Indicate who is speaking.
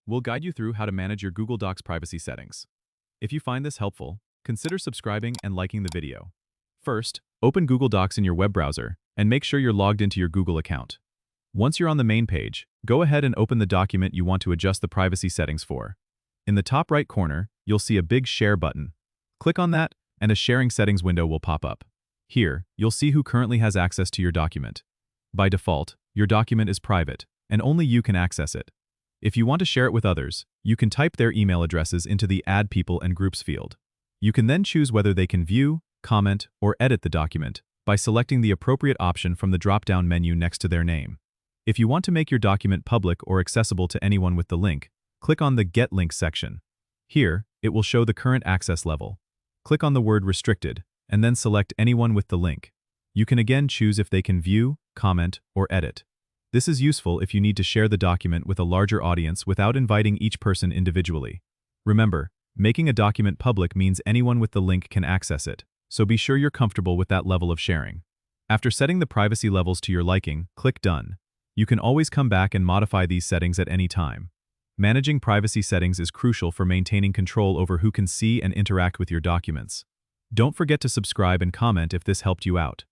Speaker 1: we'll guide you through how to manage your Google Docs privacy settings. If you find this helpful, consider subscribing and liking the video. First, open Google Docs in your web browser and make sure you're logged into your Google account. Once you're on the main page, go ahead and open the document you want to adjust the privacy settings for. In the top right corner, you'll see a big Share button. Click on that, and a sharing settings window will pop up. Here, you'll see who currently has access to your document. By default, your document is private, and only you can access it. If you want to share it with others, you can type their email addresses into the Add People and Groups field. You can then choose whether they can view, comment, or edit the document by selecting the appropriate option from the drop-down menu next to their name. If you want to make your document public or accessible to anyone with the link, click on the Get Links section. Here, it will show the current access level. Click on the word Restricted, and then select anyone with the link. You can again choose if they can view, comment, or edit. This is useful if you need to share the document with a larger audience without inviting each person individually. Remember, making a document public means anyone with the link can access it, so be sure you're comfortable with that level of sharing. After setting the privacy levels to your liking, click Done. You can always come back and modify these settings at any time. Managing privacy settings is crucial for maintaining control over who can see and interact with your documents. Don't forget to subscribe and comment if this helped you out.